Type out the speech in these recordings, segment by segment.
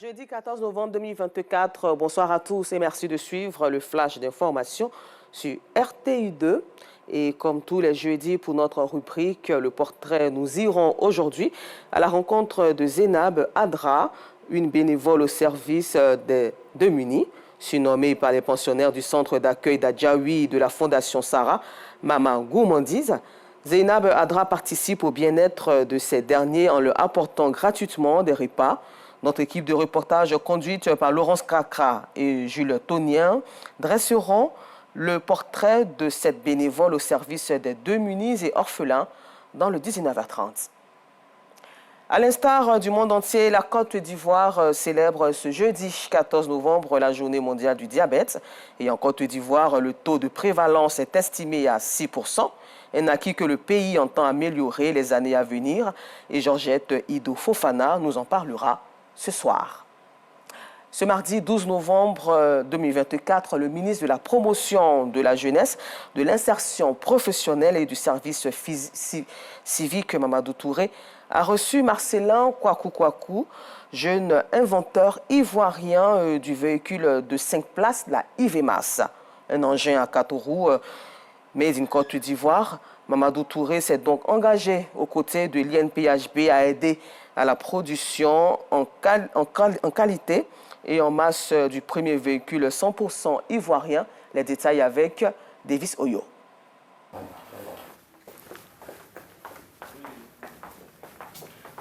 Jeudi 14 novembre 2024, bonsoir à tous et merci de suivre le flash d'information sur RTI2. Et comme tous les jeudis pour notre rubrique Le Portrait, nous irons aujourd'hui à la rencontre de Zainab Adra, une bénévole au service des démunis, surnommée par les pensionnaires du centre d'accueil d'Adjaoui de la Fondation Sarah, Mama Goumandiz. Zainab Adra participe au bien-être de ces derniers en leur apportant gratuitement des repas. Notre équipe de reportage conduite par Laurence Kakra et Jules Tonien dresseront le portrait de cette bénévole au service des démunis et orphelins dans le 19h30. À l'instar du monde entier, la Côte d'Ivoire célèbre ce jeudi 14 novembre la journée mondiale du diabète. Et en Côte d'Ivoire, le taux de prévalence est estimé à 6%. Un acquis que le pays entend améliorer les années à venir. Et Georgette Ido Fofana nous en parlera ce soir. Ce mardi 12 novembre 2024, le ministre de la Promotion de la Jeunesse, de l'Insertion professionnelle et du service civique, Mamadou Touré, a reçu Marcelin Kouakou, jeune inventeur ivoirien du véhicule de 5 places, la IVMAS, un engin à 4 roues, made in Côte d'Ivoire. Mamadou Touré s'est donc engagé aux côtés de l'INPHB à aider à la production en qualité et en masse du premier véhicule 100% ivoirien. Les détails avec Davis Oyo.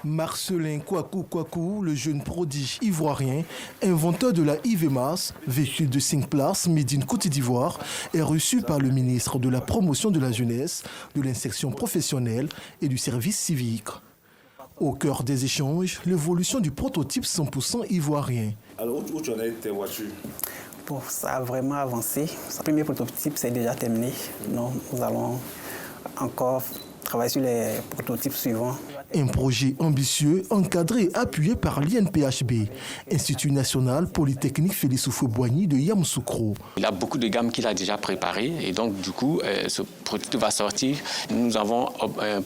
Marcelin Kouakou, le jeune prodige ivoirien, inventeur de la IVMAS, véhicule de 5 places made in Côte d'Ivoire, est reçu par le ministre de la Promotion de la Jeunesse, de l'Insertion professionnelle et du service civique. Au cœur des échanges, l'évolution du prototype 100% ivoirien. Alors, où tu en as tes voitures? Bon, ça a vraiment avancé. Le premier prototype, c'est déjà terminé. Donc, nous allons encore travailler sur les prototypes suivants. Un projet ambitieux, encadré et appuyé par l'INPHB, Institut national polytechnique Félix Houphouët-Boigny de Yamoussoukro. Il a beaucoup de gammes qu'il a déjà préparées et donc du coup, ce prototype va sortir. Nous avons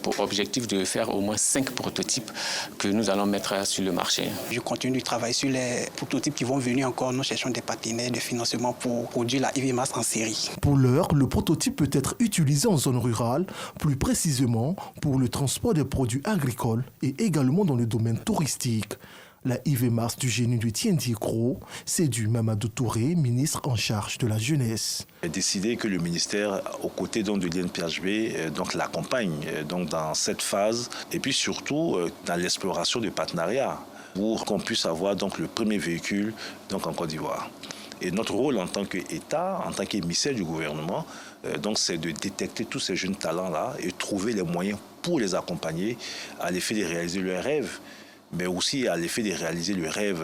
pour objectif de faire au moins 5 prototypes que nous allons mettre sur le marché. Je continue de travailler sur les prototypes qui vont venir encore. Nous cherchons des partenaires de financement pour produire la IVMAS en série. Pour l'heure, le prototype peut être utilisé en zone rurale, plus précisément pour le transport des produits agricoles et également dans le domaine touristique. La IVMAS du génie de Tiendi Kro, c'est du Mamadou Touré, ministre en charge de la jeunesse. J'ai décidé que le ministère, aux côtés donc de l'INPHB, l'accompagne dans cette phase et puis surtout dans l'exploration de partenariats pour qu'on puisse avoir donc le premier véhicule donc en Côte d'Ivoire. Et notre rôle en tant qu'État, en tant qu'émissaire du gouvernement, c'est de détecter tous ces jeunes talents-là et trouver les moyens pour les accompagner à l'effet de réaliser leurs rêves, mais aussi à l'effet de réaliser le rêve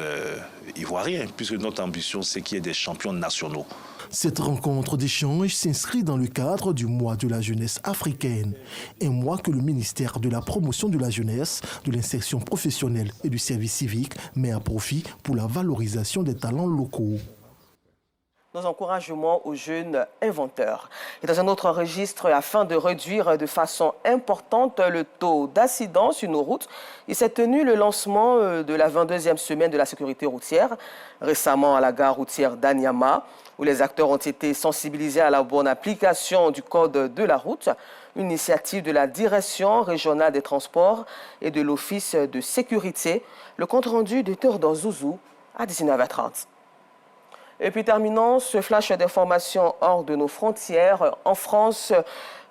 ivoirien, puisque notre ambition, c'est qu'il y ait des champions nationaux. Cette rencontre d'échange s'inscrit dans le cadre du mois de la jeunesse africaine, un mois que le ministère de la Promotion de la Jeunesse, de l'Insertion professionnelle et du service civique met à profit pour la valorisation des talents locaux. Nos encouragements aux jeunes inventeurs. Et dans un autre registre, afin de réduire de façon importante le taux d'accidents sur nos routes, il s'est tenu le lancement de la 22e semaine de la sécurité routière, récemment à la gare routière d'Anyama, où les acteurs ont été sensibilisés à la bonne application du code de la route, une initiative de la Direction régionale des transports et de l'Office de sécurité. Le compte-rendu de Théodore Zouzou à 19h30. Et puis terminons ce flash d'informations hors de nos frontières. En France,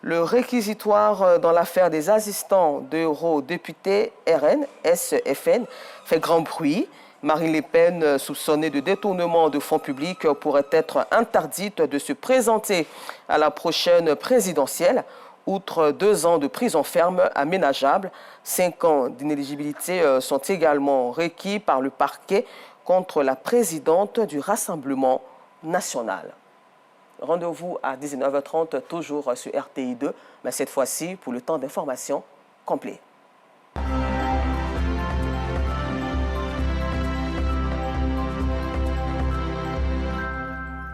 le réquisitoire dans l'affaire des assistants d'eurodéputés RN, SFN, fait grand bruit. Marine Le Pen, soupçonnée de détournement de fonds publics, pourrait être interdite de se présenter à la prochaine présidentielle. Outre 2 ans de prison ferme aménageable, 5 ans d'inéligibilité sont également requis par le parquet contre la présidente du Rassemblement national. Rendez-vous à 19h30, toujours sur RTI2, mais cette fois-ci pour le temps d'information complet.